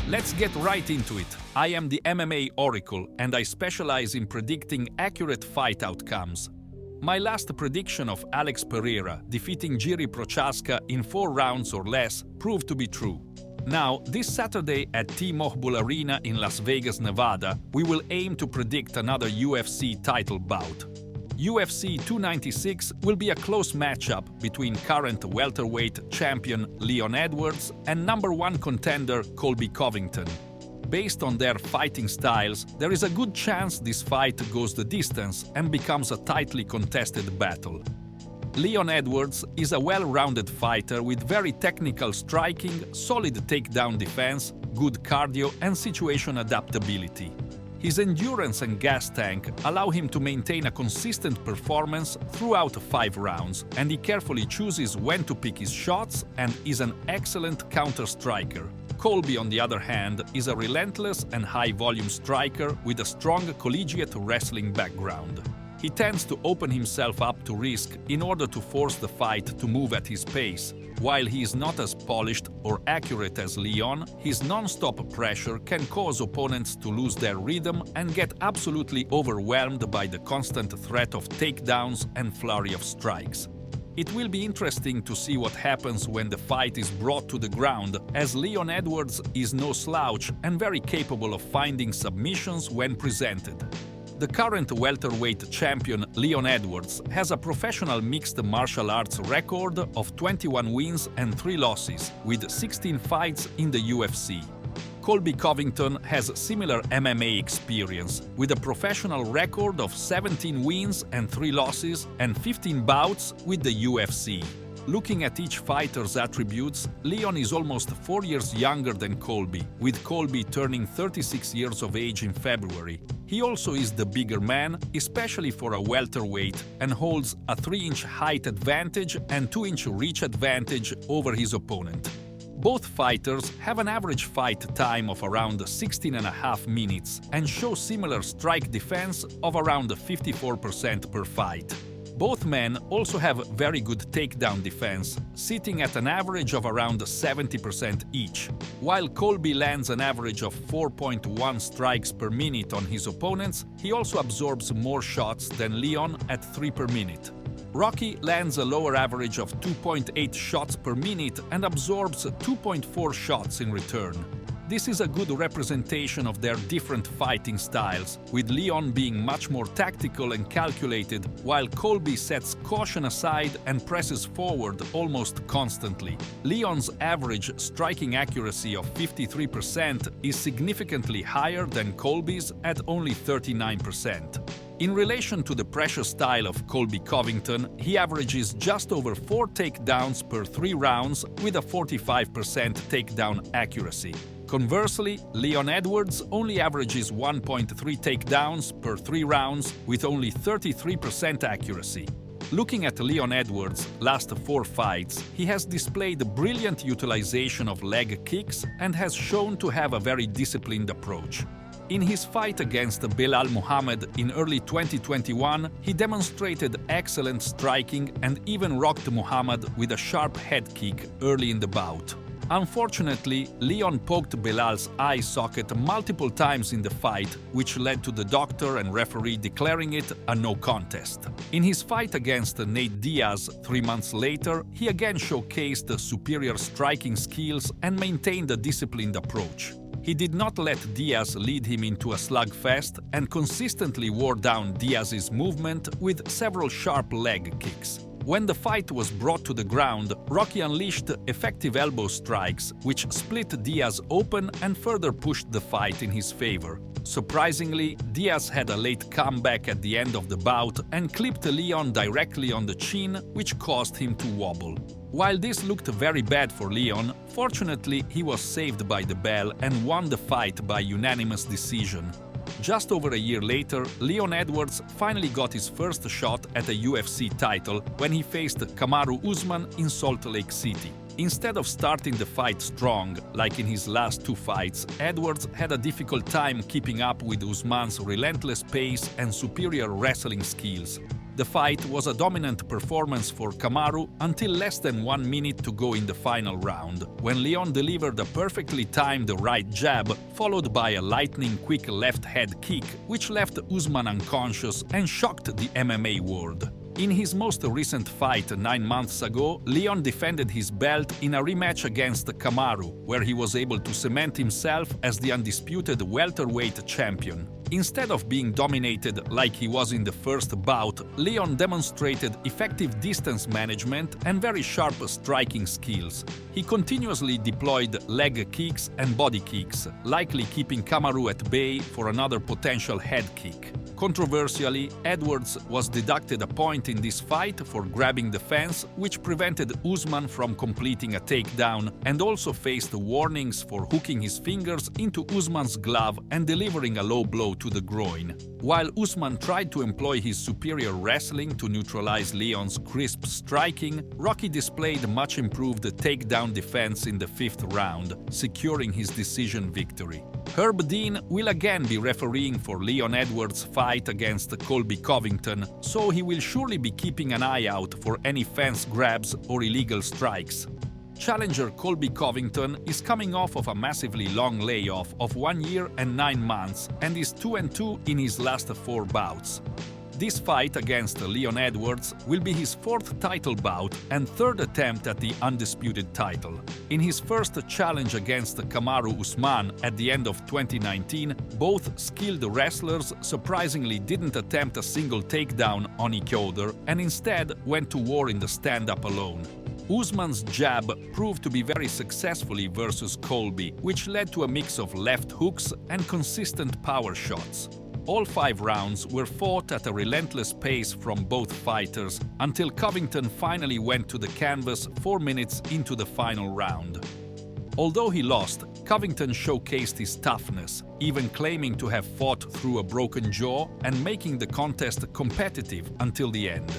Let's get right into it. I am the MMA Oracle and I specialize in predicting accurate fight outcomes. My last prediction of Alex Pereira defeating Jiri Prochaska in 4 rounds or less proved to be true. Now, this Saturday at T-Mobile Arena in Las Vegas, Nevada, we will aim to predict another UFC title bout. UFC 296 will be a close matchup between current welterweight champion Leon Edwards and number 1 contender Colby Covington. Based on their fighting styles, there is a good chance this fight goes the distance and becomes a tightly contested battle. Leon Edwards is a well-rounded fighter with very technical striking, solid takedown defense, good cardio and situation adaptability. His endurance and gas tank allow him to maintain a consistent performance throughout 5 rounds, and he carefully chooses when to pick his shots and is an excellent counter-striker. Colby, on the other hand, is a relentless and high-volume striker with a strong collegiate wrestling background. He tends to open himself up to risk in order to force the fight to move at his pace. While he is not as polished or accurate as Leon, his non-stop pressure can cause opponents to lose their rhythm and get absolutely overwhelmed by the constant threat of takedowns and flurry of strikes. It will be interesting to see what happens when the fight is brought to the ground, as Leon Edwards is no slouch and very capable of finding submissions when presented. The current welterweight champion Leon Edwards has a professional mixed martial arts record of 21 wins and 3 losses, with 16 fights in the UFC. Colby Covington has similar MMA experience, with a professional record of 17 wins and 3 losses and 15 bouts with the UFC. Looking at each fighter's attributes, Leon is almost 4 years younger than Colby, with Colby turning 36 years of age in February. He also is the bigger man, especially for a welterweight, and holds a 3-inch height advantage and 2-inch reach advantage over his opponent. Both fighters have an average fight time of around 16.5 minutes and show similar strike defense of around 54% per fight. Both men also have very good takedown defense, sitting at an average of around 70% each. While Colby lands an average of 4.1 strikes per minute on his opponents, he also absorbs more shots than Leon at 3 per minute. Rocky lands a lower average of 2.8 shots per minute and absorbs 2.4 shots in return. This is a good representation of their different fighting styles, with Leon being much more tactical and calculated, while Colby sets caution aside and presses forward almost constantly. Leon's average striking accuracy of 53% is significantly higher than Colby's at only 39%. In relation to the pressure style of Colby Covington, he averages just over 4 takedowns per 3 rounds with a 45% takedown accuracy. Conversely, Leon Edwards only averages 1.3 takedowns per 3 rounds with only 33% accuracy. Looking at Leon Edwards' last 4 fights, he has displayed brilliant utilization of leg kicks and has shown to have a very disciplined approach. In his fight against Belal Muhammad in early 2021, he demonstrated excellent striking and even rocked Muhammad with a sharp head kick early in the bout. Unfortunately, Leon poked Belal's eye socket multiple times in the fight, which led to the doctor and referee declaring it a no contest. In his fight against Nate Diaz 3 months later, he again showcased superior striking skills and maintained a disciplined approach. He did not let Diaz lead him into a slugfest and consistently wore down Diaz's movement with several sharp leg kicks. When the fight was brought to the ground, Rocky unleashed effective elbow strikes, which split Diaz open and further pushed the fight in his favor. Surprisingly, Diaz had a late comeback at the end of the bout and clipped Leon directly on the chin, which caused him to wobble. While this looked very bad for Leon, fortunately he was saved by the bell and won the fight by unanimous decision. Just over a year later, Leon Edwards finally got his first shot at a UFC title when he faced Kamaru Usman in Salt Lake City. Instead of starting the fight strong, like in his last 2 fights, Edwards had a difficult time keeping up with Usman's relentless pace and superior wrestling skills. The fight was a dominant performance for Kamaru until less than 1 minute to go in the final round, when Leon delivered a perfectly timed right jab, followed by a lightning-quick left head kick, which left Usman unconscious and shocked the MMA world. In his most recent fight 9 months ago, Leon defended his belt in a rematch against Kamaru, where he was able to cement himself as the undisputed welterweight champion. Instead of being dominated like he was in the first bout, Leon demonstrated effective distance management and very sharp striking skills. He continuously deployed leg kicks and body kicks, likely keeping Kamaru at bay for another potential head kick. Controversially, Edwards was deducted a point in this fight for grabbing the fence, which prevented Usman from completing a takedown, and also faced warnings for hooking his fingers into Usman's glove and delivering a low blow to the groin. While Usman tried to employ his superior wrestling to neutralize Leon's crisp striking, Rocky displayed much improved takedown defense in the 5th round, securing his decision victory. Herb Dean will again be refereeing for Leon Edwards' fight against Colby Covington, so he will surely be keeping an eye out for any fence grabs or illegal strikes. Challenger Colby Covington is coming off of a massively long layoff of 1 year and 9 months and is 2-2 in his last 4 bouts. This fight against Leon Edwards will be his 4th title bout and 3rd attempt at the undisputed title. In his first challenge against Kamaru Usman at the end of 2019, both skilled wrestlers surprisingly didn't attempt a single takedown on each other and instead went to war in the stand-up alone. Usman's jab proved to be very successfully versus Colby, which led to a mix of left hooks and consistent power shots. All 5 rounds were fought at a relentless pace from both fighters until Covington finally went to the canvas 4 minutes into the final round. Although he lost, Covington showcased his toughness, even claiming to have fought through a broken jaw and making the contest competitive until the end.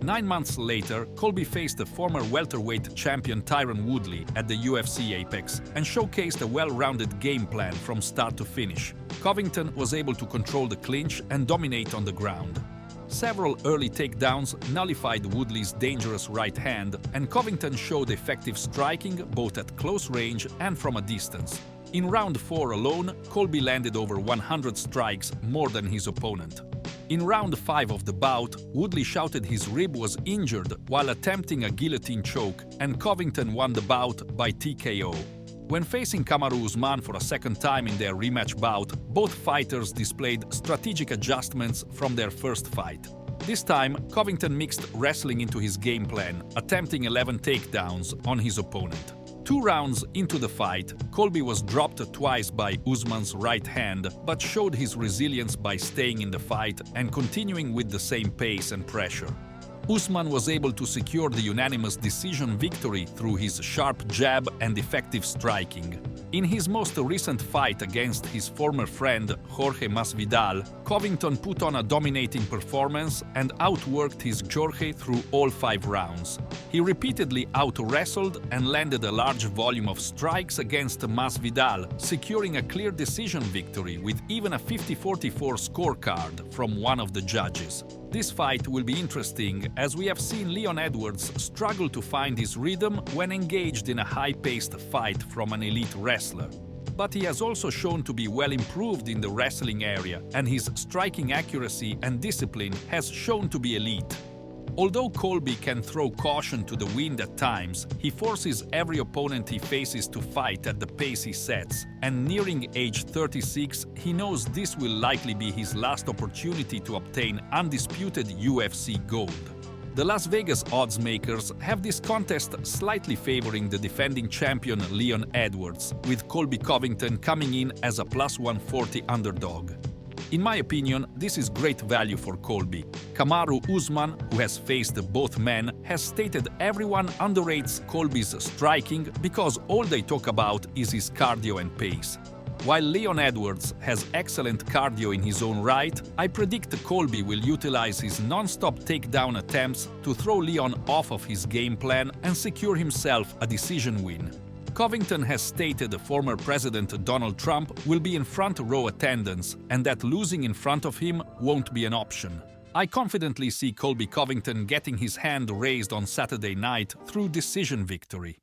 9 months later, Colby faced the former welterweight champion Tyron Woodley at the UFC Apex and showcased a well-rounded game plan from start to finish. Covington was able to control the clinch and dominate on the ground. Several early takedowns nullified Woodley's dangerous right hand, and Covington showed effective striking both at close range and from a distance. In round 4 alone, Colby landed over 100 strikes, more than his opponent. In round 5 of the bout, Woodley shouted his rib was injured while attempting a guillotine choke, and Covington won the bout by TKO. When facing Kamaru Usman for a second time in their rematch bout, both fighters displayed strategic adjustments from their first fight. This time, Covington mixed wrestling into his game plan, attempting 11 takedowns on his opponent. 2 rounds into the fight, Colby was dropped twice by Usman's right hand, but showed his resilience by staying in the fight and continuing with the same pace and pressure. Usman was able to secure the unanimous decision victory through his sharp jab and effective striking. In his most recent fight against his former friend Jorge Masvidal, Covington put on a dominating performance and outworked his Jorge through all 5 rounds. He repeatedly out-wrestled and landed a large volume of strikes against Masvidal, securing a clear decision victory with even a 50-44 scorecard from one of the judges. This fight will be interesting, as we have seen Leon Edwards struggle to find his rhythm when engaged in a high-paced fight from an elite wrestler. But he has also shown to be well improved in the wrestling area, and his striking accuracy and discipline has shown to be elite. Although Colby can throw caution to the wind at times, he forces every opponent he faces to fight at the pace he sets, and nearing age 36, he knows this will likely be his last opportunity to obtain undisputed UFC gold. The Las Vegas odds makers have this contest slightly favoring the defending champion Leon Edwards, with Colby Covington coming in as a +140 underdog. In my opinion, this is great value for Colby. Kamaru Usman, who has faced both men, has stated everyone underrates Colby's striking because all they talk about is his cardio and pace. While Leon Edwards has excellent cardio in his own right, I predict Colby will utilize his non-stop takedown attempts to throw Leon off of his game plan and secure himself a decision win. Covington has stated former President Donald Trump will be in front row attendance and that losing in front of him won't be an option. I confidently see Colby Covington getting his hand raised on Saturday night through decision victory.